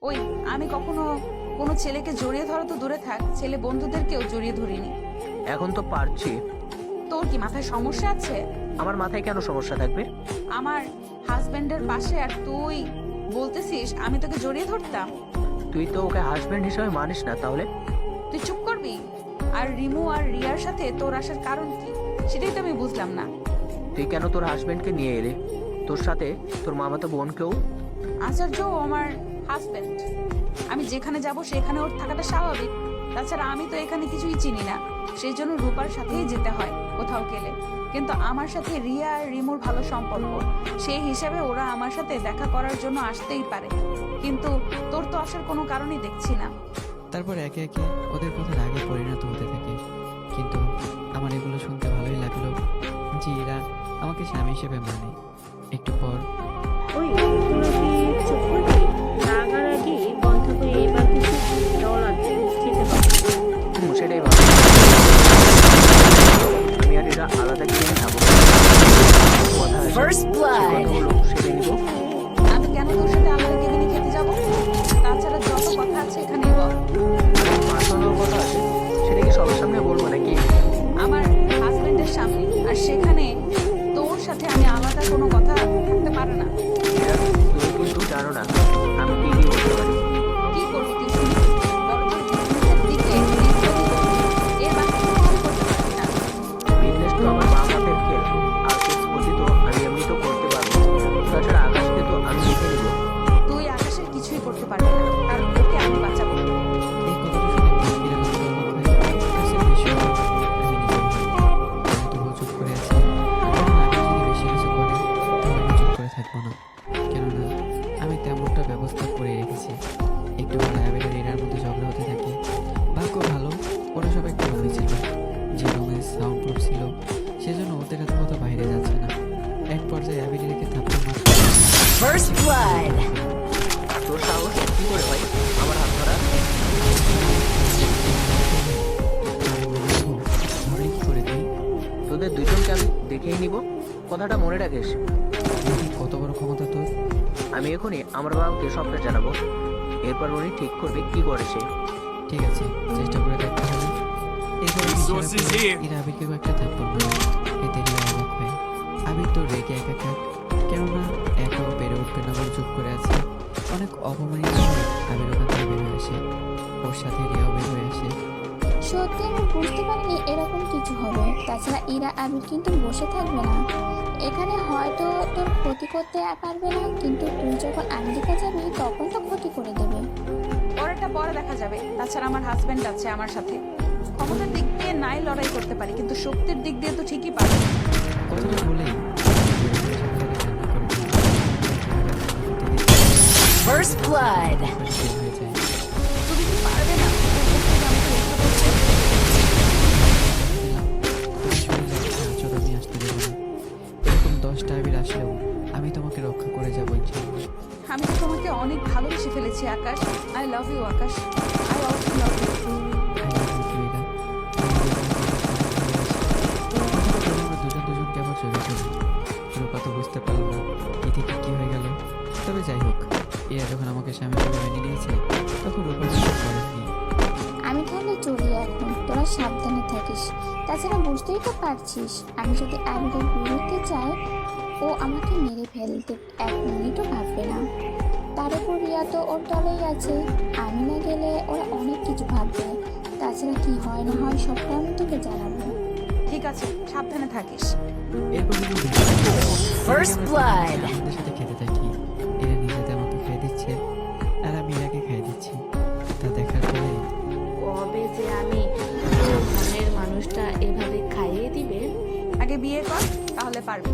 ওই আমি কখনো কোনো ছেলেকে জড়িয়ে ধরা তো দূরে থাক, ছেলে বন্ধুদেরকেও জড়িয়ে ধরিনি। এখন তো পারছি। তোর কি মাথায় সমস্যা আছে? আমার মাথায় কেন সমস্যা থাকবে? আমার হাজবেন্ডের পাশে আর তুই বলতেছিস আমি তোকে জড়িয়ে ধরতাম? তুই তো ওকে হাজবেন্ড হিসেবে মানিস না, তাহলে? তুই চুপ করবি। আর রিমু আর রিয়ার সাথে তোর আসার কারণ কি সেটাই তো আমি বুঝলাম না। তুই কেন তোর হাজবেন্ডকে নিয়ে এলি? তোর সাথে তোর মামাতো বোনকেও? আচার্য আমার হাজবেন্ড, আমি যেখানে যাব সেখানে ওর থাকাটা স্বাভাবিক। তাছাড়া আমি তো এখানে কিছুই চিনি না, সেই জন্য রূপার সাথেই যেতে হয় কোথাও গেলে। কিন্তু আমার সাথে রিয়া আর রিমুর ভালো সম্পর্ক, সেই হিসাবে ওরা আমার সাথে দেখা করার জন্য আসতেই পারে। কিন্তু তোর তো আসার কোনো কারণই দেখছি না। তারপর একে একে ওদের কথা রাগে পরিণত হতে থাকে। কিন্তু আমার এগুলো শুনতে ভালোই লাগলো যে এরা আমাকে স্বামী হিসেবে মানে। একটু পর ওই তোরা কি চুপ করবি? রাগারাগি বন্ধ করে এবার কিছু ডলার খেতে পারবি। সেটাই ভালো। আমি আর এরা আলাদা গিয়ে থাকবো। কথা আছে, First যে blood. কথাগুলো সেরে নিব। আমি কেন তোর সাথে আলাদা কেবিনে খেতে যাব? তাছাড়া যত কথা আছে এখানেই বল। পার্সোনাল কথা আছে, সেটা কি সবার সামনে বলবো নাকি? আমার হাজবেন্ডের সামনে, আর সেখানে তোর সাথে আমি আলাদা কোনো কথা থাকতে পারে না। এরা তুমি কিন্তু জানো না আমি কি কি করতে পারি। কি করবি তুই শুনি? বড়জোর বিজনেসের দিকে নৃত্য দিব। এর বাকি কিছু করতে পারবি না। বিজনেস তো আমার মা বাপের খেল, আর ক্ষতি তো আমি এমনি তো করতে পারবো। তাছাড়া আকাশকে তো আমি দেখে নিবো। তুই আকাশের কিছুই করতে পারবি না, কারণ ওকে আমি বাঁচাবো। এই কথাটা শুনে বাকিরা যত অবাক হয়, তার চেয়ে বেশি অবাক আমি নিজেই হই। আমি তবুও চুপ করে আছি। কারণ আমি যদি বেশি কিছু করে তাহলে আমি চুপ করে থাকবো না। কেননা আমি তেমনটা ব্যবস্থা করে রেখেছি। একটু পরে আবেগ আর এরার মধ্যে ঝগড়া হতে থাকে। ভাগ্য ভালো, ওরা সব একটা রুমে ছিল, যে রুমে সাউন্ড প্রুফ ছিল, সেজন্য ওদের এত কথা বাইরে যাচ্ছে না। এক পর্যায়ে আবেগে রেখে থাপ্পড় মারতে First blood. তোর সাহস কি করে ভাই আমার হাত ধরা? আমি বলবো, ধরেই কি করে তুই? তোদের দুজনকে আমি দেখেই নিব, কথাটা মনে রাখিস। দেখি কত বড় ক্ষমতা তোর। আমি এখনই আমার বাবাকে সবটা জানাবো, এরপর উনি ঠিক করবে কি করেছে। ঠিক আছে, চেষ্টা করে দেখতে হবে। এরপর Resources here. এরা আবিরকেও একটা থাপ্পড় মারে। এতে রিয়া অবাক হয়। আবির তো রেগে একাকার, কেননা একাও বেড়ে উঠবে না বলে চুপ করে আছে। অনেক অপমানিত হয়ে আবির ওখান থেকে বের হয়ে আসে। ওর সাথে রিয়াও বের হয়ে আসে। সত্যি আমি বুঝতে পারিনি এরকম কিছু হবে। তাছাড়া ইরা আবির কিন্তু বসে থাকবে না এখানে, হয়তো তোর ক্ষতি করতে পারবে না, কিন্তু তুই যখন আমেরিকা যাবি তখন তো ক্ষতি করে দেবে। পরেরটা পরে দেখা যাবে। তাছাড়া আমার হাজবেন্ড আছে আমার সাথে। ক্ষমতার দিক দিয়ে নাই লড়াই করতে পারি, কিন্তু শক্তির দিক দিয়ে তো ঠিকই পারি। কথাটা বলেই কান্না করে দিল। First blood. বের হয়ে যায়। তুমি কি পারবে না ওর থেকে আমাকে রক্ষা করতে? আচর আমি আসতে দেবো না। এরকম 10টা আবির আসলেও আমি তোমাকে রক্ষা করে যাবো ইনশাআল্লাহ। আমি তো তোমাকে অনেক ভালোবেসে ফেলেছি Akash. I love you Akash, I also love you. I love you too, Ira. আমরা দুজন দুজনকে আবার জড়িয়ে ফেলি। রূপা তো বুঝতে পারল না কি থেকে কি হয়ে গেল। তবে যাই হোক, এরা যখন আমাকে স্বামী হিসেবে মেনে নিয়েছে তখন রূপা কিছু করেনি। আমি তাহলে চলি এখন, তোরা সাবধানে থাকিস। তাছাড়া বুঝতেই তো পারছিস, আমি যদি আবিরের বিরুদ্ধে যাই ও আমাকে মেরে ফেলতে এক মিনিটও ভাববে না। তার উপর রিয়া তো ওর দলেই আছে, আমি না গেলে ওরা অনেক কিছু ভাববে। তাছাড়া কি হয় না হয় সবটা আমি তোকে জানাবো। ঠিক আছে, সাবধানে থাকিস। এরপর কিন্তু First blood. আমাদের সাথে খেতে থাকি। এরা নিজেতে আমাকে খাই দিচ্ছে আর আমি এরাকে খাই দিচ্ছি। তা দেখার পরে কবে যে আমি মনের মানুষটা এভাবে খাইয়ে দিবে। আগে বিয়ে কর, তাহলে পারবি।